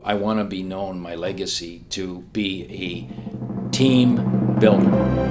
I want to be known, my legacy, to be a team builder.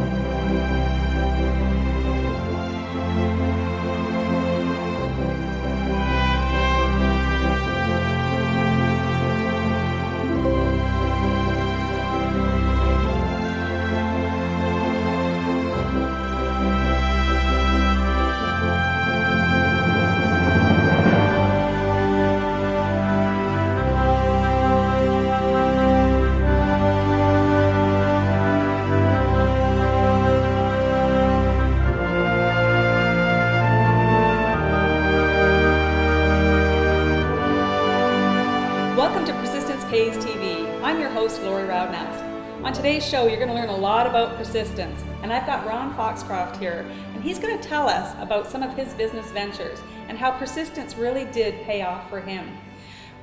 Welcome to Persistence Pays TV. I'm your host, Raudnask. On today's show, you're going to learn a lot about persistence, and I've got Ron Foxcroft here, and he's going to tell us about some of his business ventures and how persistence really did pay off for him.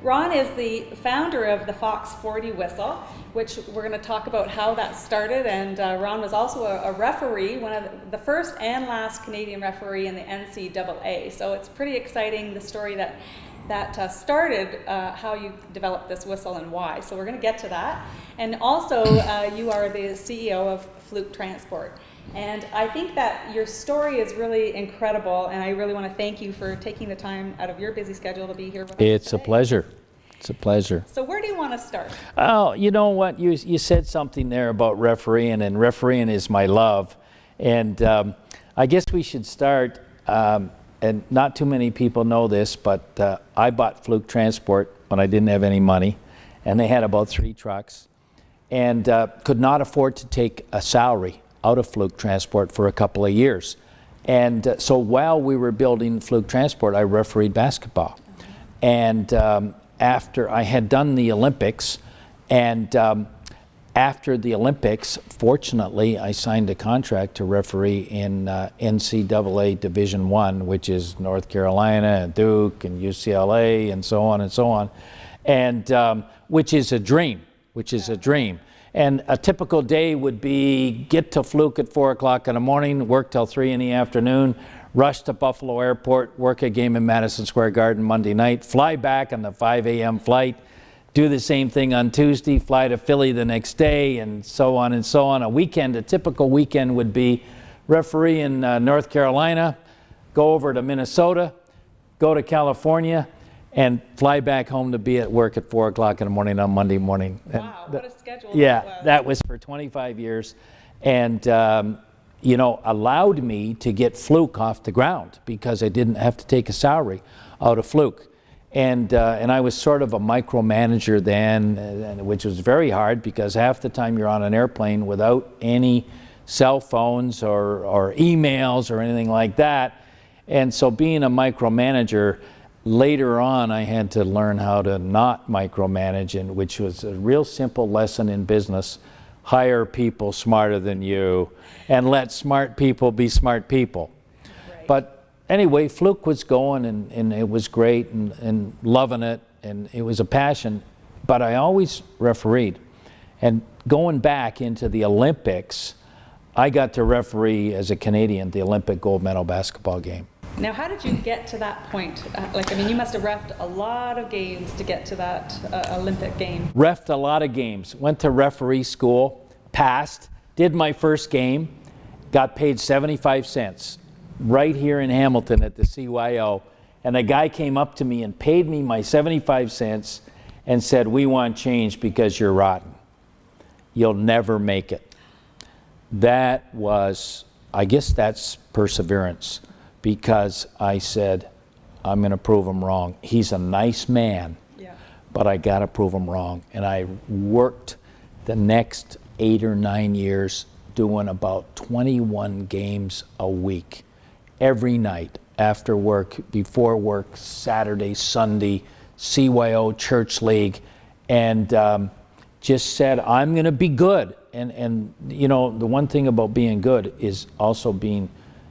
Ron is the founder of the Fox 40 whistle, which we're going to talk about how that started, and Ron was also a referee, one of the first and last Canadian referee in the NCAA, so it's pretty exciting, the story that started how you developed this whistle and why. So we're going to get to that. And also, you are the CEO of Fluke Transport. And I think that your story is really incredible, and I really want to thank you for taking the time out of your busy schedule to be here with us It's today. a pleasure. It's a pleasure. So where do you want to start? Oh, you know what? You said something there about refereeing, and refereeing is my love. And I guess we should start, and not too many people know this, but I bought Fluke Transport when I didn't have any money, and they had about 3 trucks, and could not afford to take a salary out of Fluke Transport for a couple of years. And so while we were building Fluke Transport, I refereed basketball. And after I had done the Olympics, and after the Olympics, fortunately, I signed a contract to referee in NCAA Division I, which is North Carolina and Duke and UCLA and so on and so on, and which is a dream, And a typical day would be get to Fluke at 4 o'clock in the morning, work till 3 in the afternoon, rush to Buffalo Airport, work a game in Madison Square Garden Monday night, fly back on the 5 a.m. flight, do the same thing on Tuesday, fly to Philly the next day, and so on and so on. A typical weekend would be referee in North Carolina, go over to Minnesota, go to California, and fly back home to be at work at 4 o'clock in the morning on Monday morning. Wow, what a schedule yeah, that was. That was for 25 years. And, allowed me to get Fluke off the ground because I didn't have to take a salary out of Fluke. And I was sort of a micromanager then, which was very hard because half the time you're on an airplane without any cell phones or emails or anything like that. And so being a micromanager, later on I had to learn how to not micromanage, and which was a real simple lesson in business. Hire people smarter than you and let smart people be smart people. Right. But anyway, Fluke was going, and it was great, and loving it, and it was a passion. But I always refereed. And going back into the Olympics, I got to referee as a Canadian the Olympic gold medal basketball game. Now, how did you get to that point? You must have reffed a lot of games to get to that Olympic game. Reffed a lot of games. Went to referee school, passed, did my first game, got paid 75 cents right here in Hamilton at the CYO. And a guy came up to me and paid me my 75 cents and said, "We want change because you're rotten. You'll never make it." That was, I guess that's perseverance. Because I said, I'm going to prove him wrong. He's a nice man, but I got to prove him wrong. And I worked the next 8 or 9 years doing about 21 games a week, every night, after work, before work, Saturday, Sunday, CYO, Church League, and just said, I'm going to be good. And the one thing about being good is also being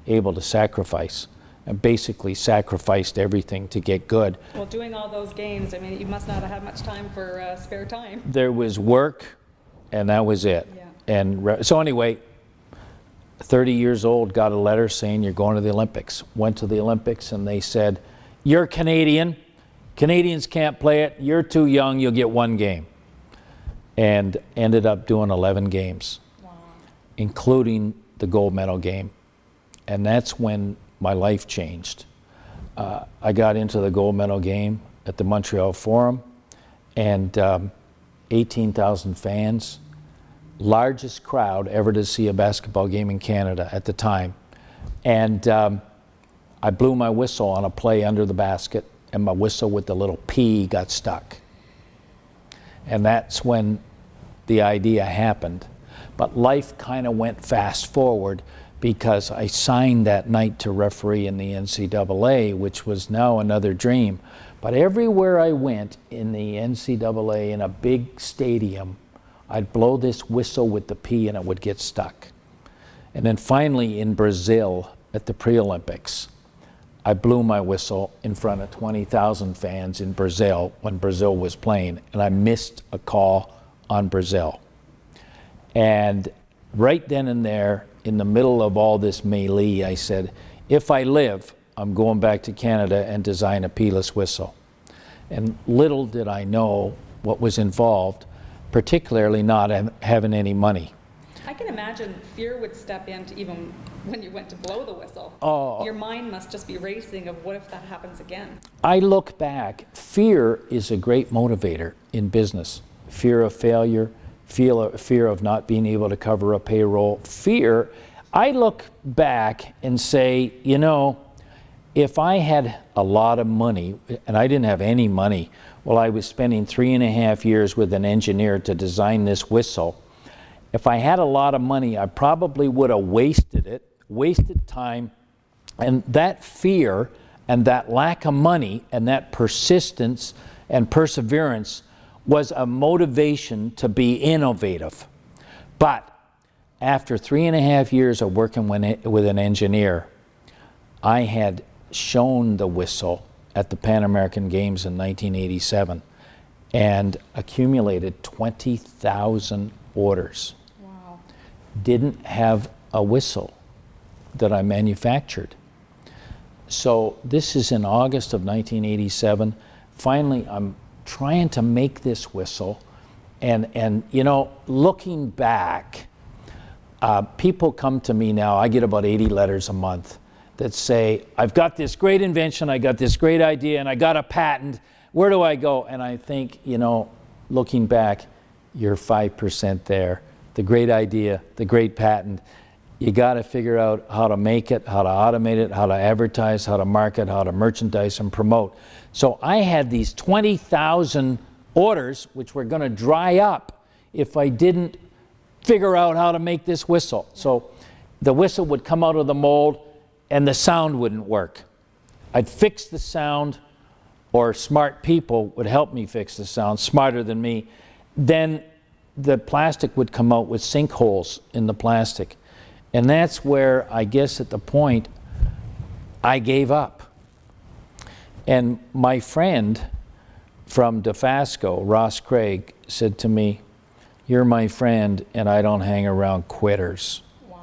able to sacrifice, and basically sacrificed everything to get good. Well, doing all those games, you must not have had much time for spare time. There was work, and that was it. Yeah. And so anyway, 30 years old, got a letter saying you're going to the Olympics. Went to the Olympics, and they said, you're Canadian, Canadians can't play it. You're too young. You'll get one game. And ended up doing 11 games, including the gold medal game. And that's when my life changed. I got into the gold medal game at the Montreal Forum, and 18,000 fans, largest crowd ever to see a basketball game in Canada at the time. And I blew my whistle on a play under the basket, and my whistle with the little P got stuck. And that's when the idea happened. But life kind of went fast forward, because I signed that night to referee in the NCAA, which was now another dream. But everywhere I went in the NCAA, in a big stadium, I'd blow this whistle with the P and it would get stuck. And then finally in Brazil at the pre-Olympics, I blew my whistle in front of 20,000 fans in Brazil when Brazil was playing, and I missed a call on Brazil. And right then and there, in the middle of all this melee, I said, if I live, I'm going back to Canada and design a P-less whistle. And little did I know what was involved, particularly not having any money. I can imagine fear would step in to even when you went to blow the whistle. Oh. Your mind must just be racing of what if that happens again? I look back, fear is a great motivator in business. Fear of failure, fear of not being able to cover a payroll, fear. I look back and say, you know, if I had a lot of money, and I didn't have any money, well, I was spending 3.5 years with an engineer to design this whistle. If I had a lot of money, I probably would have wasted it, wasted time, and that fear and that lack of money and that persistence and perseverance was a motivation to be innovative. But after 3.5 years of working with an engineer, I had shown the whistle at the Pan American Games in 1987 and accumulated 20,000 orders. Wow. Didn't have a whistle that I manufactured. So this is in August of 1987. Finally, I'm trying to make this whistle, and you know, looking back, people come to me now, I get about 80 letters a month that say, I've got this great invention, I got this great idea, and I got a patent, where do I go? And I think, you know, looking back, you're 5% there. The great idea, the great patent, you got to figure out how to make it, how to automate it, how to advertise, how to market, how to merchandise and promote. So I had these 20,000 orders which were going to dry up if I didn't figure out how to make this whistle. So the whistle would come out of the mold and the sound wouldn't work. I'd fix the sound, or smart people would help me fix the sound, smarter than me. Then the plastic would come out with sinkholes in the plastic. And that's where, I guess at the point, I gave up. And my friend from Dofasco, Ross Craig, said to me, you're my friend and I don't hang around quitters. Wow.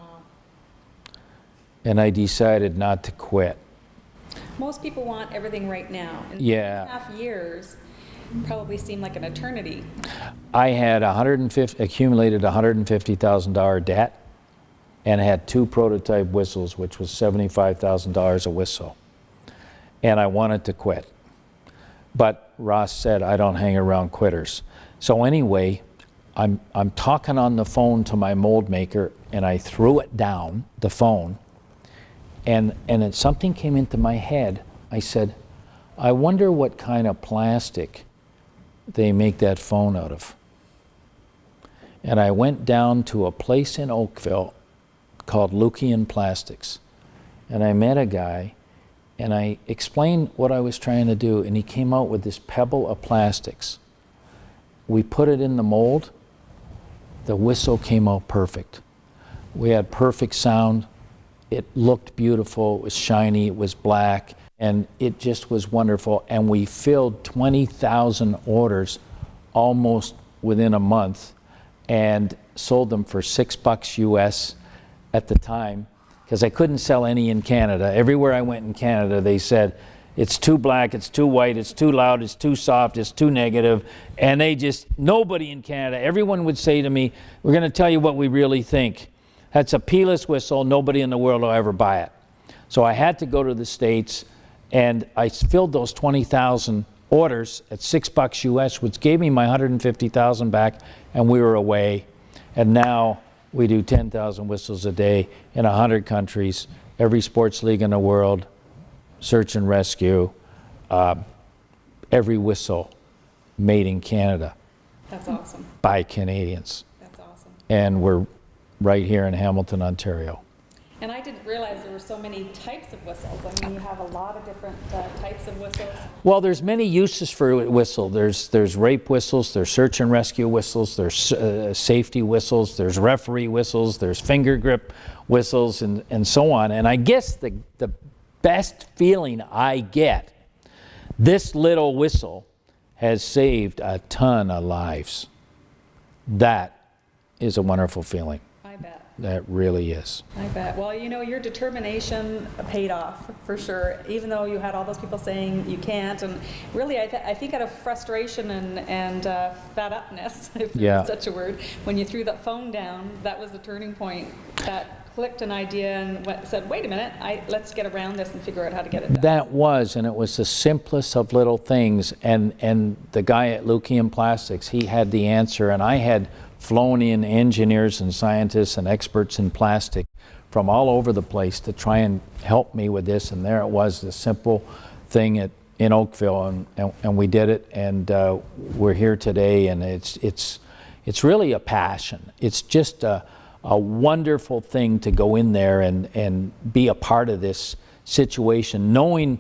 And I decided not to quit. Most people want everything right now. And Yeah. 3.5 years probably seemed like an eternity. I had accumulated $150,000 debt and had 2 prototype whistles, which was $75,000 a whistle. And I wanted to quit. But Ross said, I don't hang around quitters. So anyway, I'm talking on the phone to my mold maker, and I threw it down, the phone, and then something came into my head. I said, I wonder what kind of plastic they make that phone out of. And I went down to a place in Oakville called Lukian Plastics, and I met a guy, and I explained what I was trying to do, and he came out with this pebble of plastics. We put it in the mold. The whistle came out perfect. We had perfect sound. It looked beautiful. It was shiny. It was black. And it just was wonderful. And we filled 20,000 orders almost within a month and sold them for $6 US at the time, because I couldn't sell any in Canada. Everywhere I went in Canada, they said, it's too black, it's too white, it's too loud, it's too soft, it's too negative. And nobody in Canada, everyone would say to me, we're going to tell you what we really think. That's a P-less whistle, nobody in the world will ever buy it. So I had to go to the States, and I filled those 20,000 orders at $6 US, which gave me my 150,000 back, and we were away. And now we do 10,000 whistles a day in 100 countries, every sports league in the world, search and rescue, every whistle made in Canada. That's awesome. By Canadians. That's awesome. And we're right here in Hamilton, Ontario. And I didn't realize there were so many types of whistles. I mean, you have a lot of different types of whistles. Well, there's many uses for a whistle. There's rape whistles, there's search and rescue whistles, there's safety whistles, there's referee whistles, there's finger grip whistles, and so on. And I guess the best feeling I get, this little whistle has saved a ton of lives. That is a wonderful feeling. I bet. That really is. I bet. Well, you know, your determination paid off for sure, even though you had all those people saying you can't. And really, I think out of frustration and fed upness, if there's such a word, when you threw that phone down, that was the turning point. That clicked an idea and said, wait a minute, let's get around this and figure out how to get it done. That was, and it was the simplest of little things. And the guy at Lukian Plastics, he had the answer, and I had flown in engineers and scientists and experts in plastic from all over the place to try and help me with this. And there it was, the simple thing in Oakville, and we did it, and we're here today. And it's really a passion. It's just a wonderful thing to go in there and be a part of this situation, knowing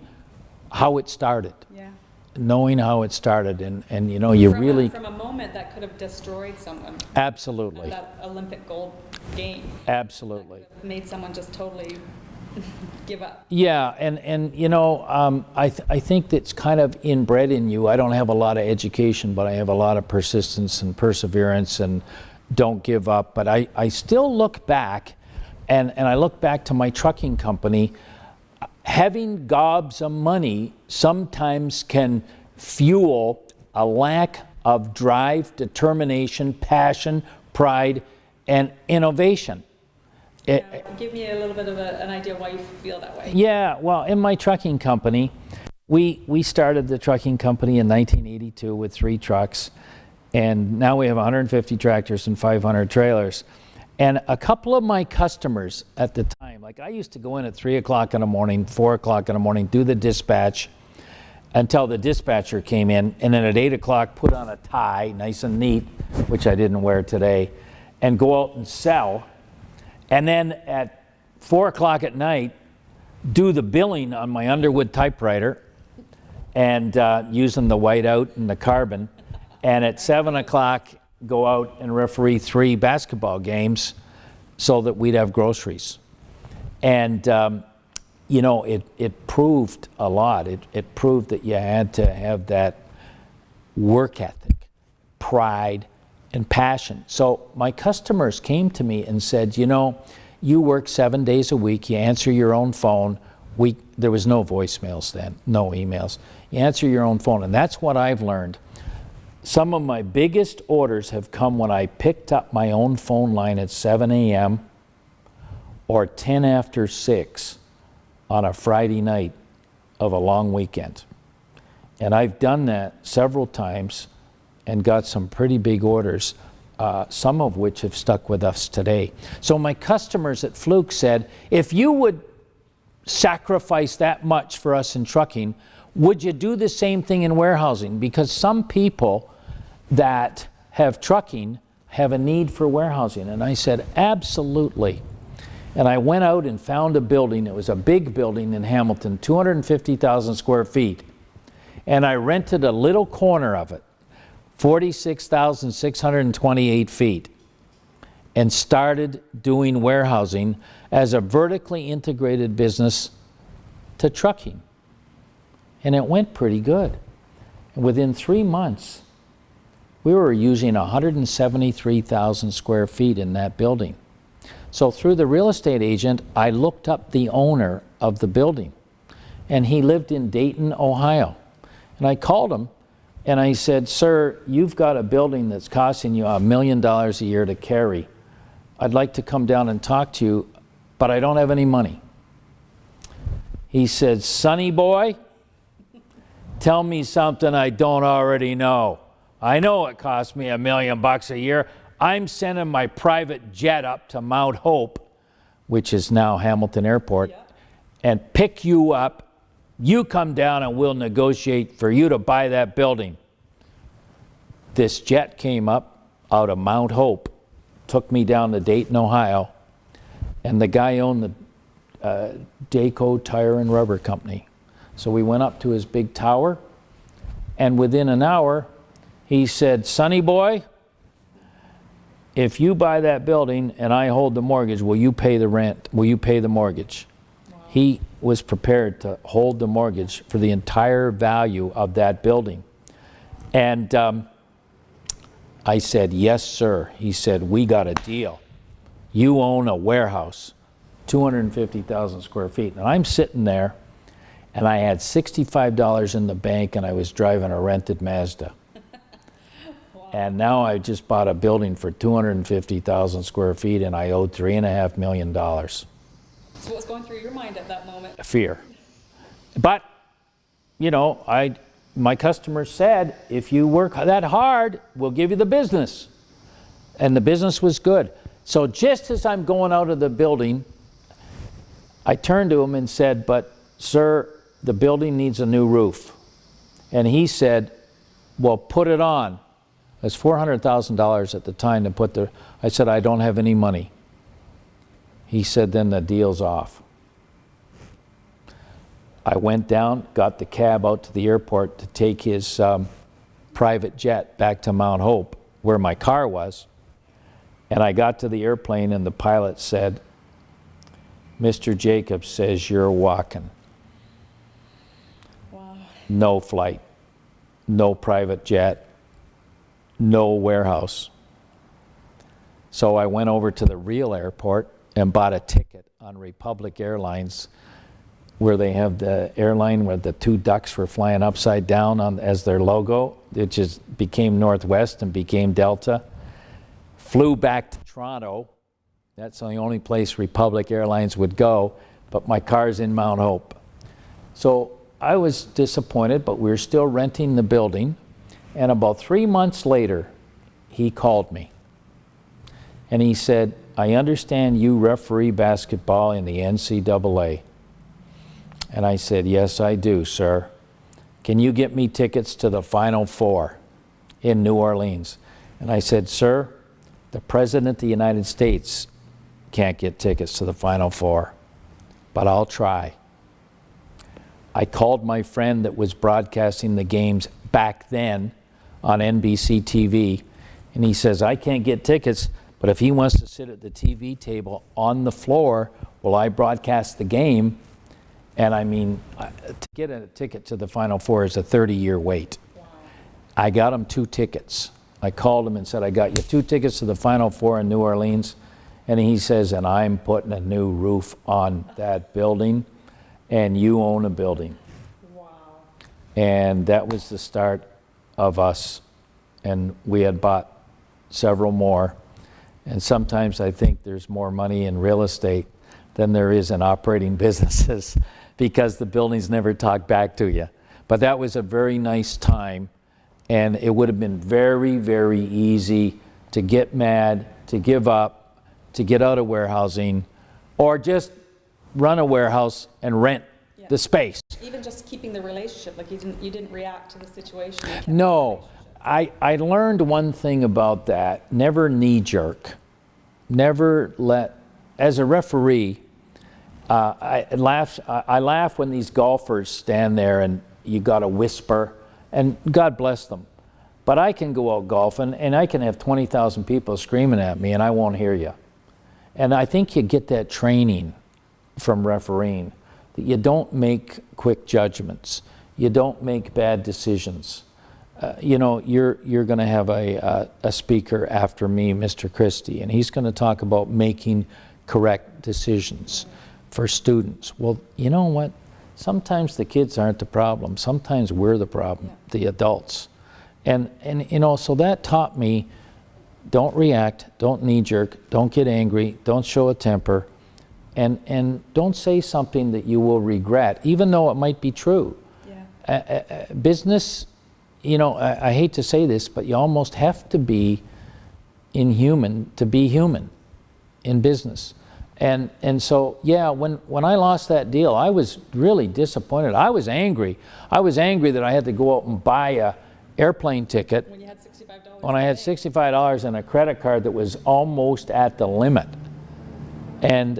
how it started. Yeah. Knowing how it started, and you know, from a moment that could have destroyed someone. Absolutely. That Olympic gold game. Absolutely. Made someone just totally give up. Yeah, and you know, I think that's kind of inbred in you. I don't have a lot of education, but I have a lot of persistence and perseverance, and don't give up. But I still look back, and I look back to my trucking company. Having gobs of money sometimes can fuel a lack of drive, determination, passion, pride, and innovation. Give me a little bit of an idea why you feel that way. Yeah, well, in my trucking company, we started the trucking company in 1982 with 3 trucks, and now we have 150 tractors and 500 trailers. And a couple of my customers at the time, like I used to go in at 3 o'clock in the morning, 4 o'clock in the morning, do the dispatch until the dispatcher came in, and then at 8 o'clock put on a tie, nice and neat, which I didn't wear today, and go out and sell. And then at 4 o'clock at night, do the billing on my Underwood typewriter, and using the whiteout and the carbon. And at 7 o'clock, go out and referee 3 basketball games so that we'd have groceries. And you know, it proved a lot. It proved that you had to have that work ethic, pride, and passion. So my customers came to me and said, you know, you work 7 days a week, you answer your own phone. There was no voicemails then, no emails. You answer your own phone, and that's what I've learned. Some of my biggest orders have come when I picked up my own phone line at 7 a.m. or 10 after 6 on a Friday night of a long weekend. And I've done that several times and got some pretty big orders, some of which have stuck with us today. So my customers at Fluke said, if you would sacrifice that much for us in trucking, would you do the same thing in warehousing? Because some people that have trucking have a need for warehousing. And I said, absolutely. And I went out and found a building. It was a big building in Hamilton, 250,000 square feet. And I rented a little corner of it, 46,628 feet, and started doing warehousing as a vertically integrated business to trucking. And it went pretty good. And within 3 months, we were using 173,000 square feet in that building. So through the real estate agent, I looked up the owner of the building. and he lived in Dayton, Ohio. And I called him and I said, "Sir, you've got a building that's costing you $1 million a year to carry. I'd like to come down and talk to you, but I don't have any money." He said, "Sonny boy, tell me something I don't already know. I know it costs me $1 million a year. I'm sending my private jet up to Mount Hope," which is now Hamilton Airport, "and pick you up. You come down and we'll negotiate for you to buy that building." This jet came up out of Mount Hope, took me down to Dayton, Ohio, and the guy owned the Dayco Tire and Rubber Company. So we went up to his big tower, and within an hour, he said, "Sonny boy, if you buy that building and I hold the mortgage, will you pay the rent? Will you pay the mortgage?" Wow. He was prepared to hold the mortgage for the entire value of that building. And I said, "Yes, sir." He said, "We got a deal. You own a warehouse, 250,000 square feet." And I'm sitting there, and I had $65 in the bank, and I was driving a rented Mazda. Wow. And now I just bought a building for 250,000 square feet, and I owed $3.5 million. So what was going through your mind at that moment? Fear. But, you know, my customer said, "If you work that hard, we'll give you the business." And the business was good. So just as I'm going out of the building, I turned to him and said, "But sir, the building needs a new roof." And he said, "Well, put it on." It was $400,000 at the time to put the, I said, "I don't have any money." He said, "Then the deal's off." I went down, got the cab out to the airport to take his private jet back to Mount Hope, where my car was. And I got to the airplane, and the pilot said, "Mr. Jacobs says you're walking." Wow. No flight, no private jet, no warehouse. So I went over to the real airport and bought a ticket on Republic Airlines, where they have the airline where the two ducks were flying upside down as their logo. It just became Northwest and became Delta. Flew back to Toronto. That's the only place Republic Airlines would go, but my car's in Mount Hope. So I was disappointed, but we were still renting the building. And about 3 months later, he called me. And he said, "I understand you referee basketball in the NCAA." And I said, "Yes, I do, sir. Can you get me tickets to the Final Four in New Orleans?" And I said, "Sir, the President of the United States can't get tickets to the Final Four, but I'll try." I called my friend that was broadcasting the games back then on NBC TV, and he says, "I can't get tickets, but if he wants to sit at the TV table on the floor while I broadcast the game," and I mean, to get a ticket to the Final Four is a 30-year wait. Wow. I got him 2 tickets. I called him and said, "I got you 2 tickets to the Final Four in New Orleans." And he says, "And I'm putting a new roof on that building, and you own a building." Wow. And that was the start of us. And we had bought several more. And sometimes I think there's more money in real estate than there is in operating businesses, because the buildings never talk back to you. But that was a very nice time, and it would have been very, very easy to get mad, to give up, to get out of warehousing, or just run a warehouse and rent the space. Even just keeping the relationship, like you didn't react to the situation. No, I learned one thing about that: never knee-jerk. Never let, as a referee, I laugh when these golfers stand there and you got to whisper, and God bless them. But I can go out golfing and I can have 20,000 people screaming at me and I won't hear you. And I think you get that training from refereeing, that you don't make quick judgments. You don't make bad decisions. You know, you're going to have a speaker after me, Mr. Christie, and he's going to talk about making correct decisions for students. Well, you know what? sometimes the kids aren't the problem. Sometimes we're the problem, the adults. And you know, so that taught me, don't react, don't knee-jerk, don't get angry, don't show a temper, and don't say something that you will regret, even though it might be true. Yeah. Business, you know, I hate to say this, but you almost have to be inhuman to be human in business. And so, yeah, when I lost that deal, I was really disappointed. I was angry. I was angry that I had to go out and buy a airplane ticket When you had $65. when I had $65 and a credit card that was almost at the limit. And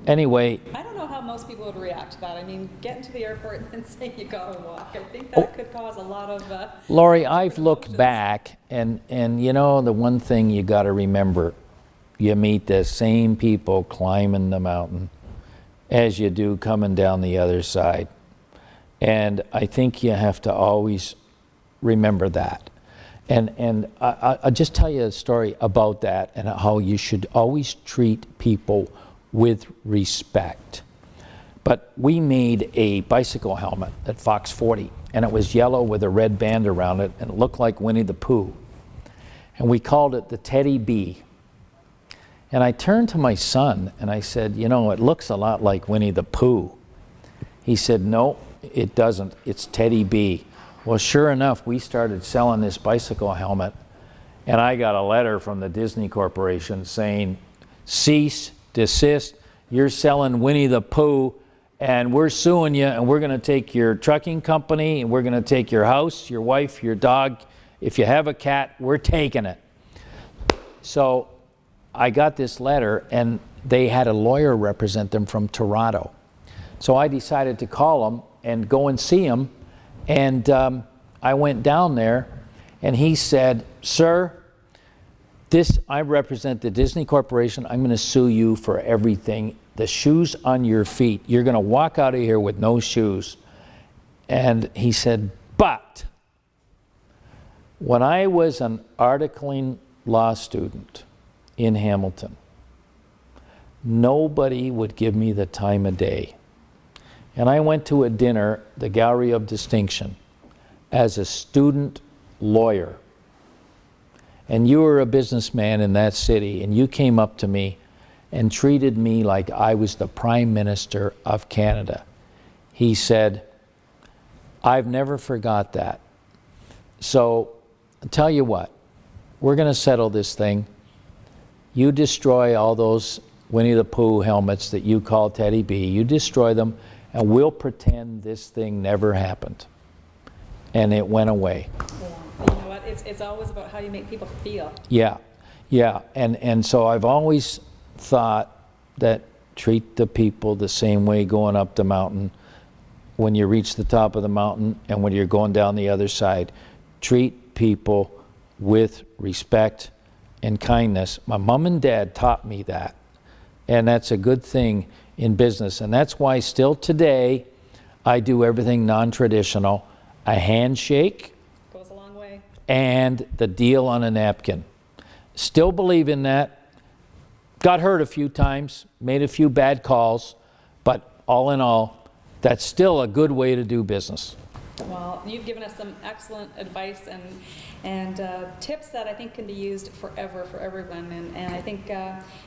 anyway. I don't know how most people would react to that. I mean, getting to the airport and then saying you gotta walk. I think that could cause a lot of Lori, I've looked back, and you know, the one thing you got to remember, you meet the same people climbing the mountain as you do coming down the other side. And I think you have to always remember that. And I'll just tell you a story about that and how you should always treat people with respect. But we made a bicycle helmet at Fox 40, and it was yellow with a red band around it, and it looked like Winnie the Pooh. And we called it the Teddy B. And I turned to my son and I said, you know, it looks a lot like Winnie the Pooh. He said, no, it doesn't. It's Teddy B. Well, sure enough, we started selling this bicycle helmet, and I got a letter from the Disney Corporation saying, cease, desist, you're selling Winnie the Pooh, and we're suing you, and we're going to take your trucking company, and we're going to take your house, your wife, your dog. If you have a cat, we're taking it. So I got this letter, and they had a lawyer represent them from Toronto. So I decided to call them and go and see him. And I went down there, and he said, sir, I represent the Disney Corporation. I'm going to sue you for everything. The shoes on your feet, you're going to walk out of here with no shoes. And he said, but when I was an articling law student in Hamilton, nobody would give me the time of day. And I went to a dinner, the Gallery of Distinction, as a student lawyer. And you were a businessman in that city, and you came up to me and treated me like I was the Prime Minister of Canada. He said, I've never forgot that. So I'll tell you what, we're going to settle this thing. You destroy all those Winnie the Pooh helmets that you call Teddy B. You destroy them, and we'll pretend this thing never happened. And it went away. Yeah. You know what? It's always about how you make people feel. Yeah, yeah. And so I've always thought that treat the people the same way going up the mountain when you reach the top of the mountain and when you're going down the other side. Treat people with respect and kindness. My mom and dad taught me that. And that's a good thing in business. And that's why still today, I do everything non-traditional. A handshake. Goes a long way. And the deal on a napkin. Still believe in that. Got hurt a few times, made a few bad calls, but all in all, that's still a good way to do business. Well, you've given us some excellent advice and tips that I think can be used forever for everyone. And I think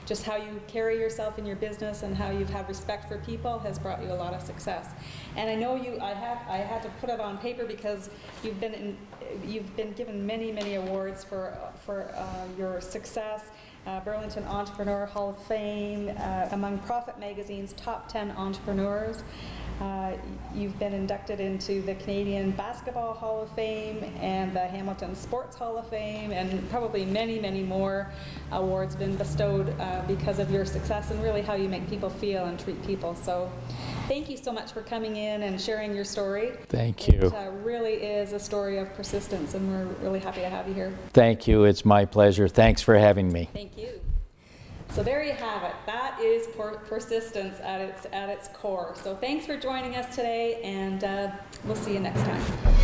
just how you carry yourself in your business and how you've had respect for people has brought you a lot of success. And I know I had to put it on paper because you've been given many awards for your success. Burlington Entrepreneur Hall of Fame, among Profit Magazine's top 10 entrepreneurs. You've been inducted into the Canadian Basketball Hall of Fame and the Hamilton Sports Hall of Fame, and probably many more awards been bestowed because of your success and really how you make people feel and treat people. So thank you so much for coming in and sharing your story. Thank you. It really is a story of persistence, and we're really happy to have you here. Thank you. It's my pleasure. Thanks for having me. Thank you. So there you have it. That is persistence at its core. So thanks for joining us today, and we'll see you next time.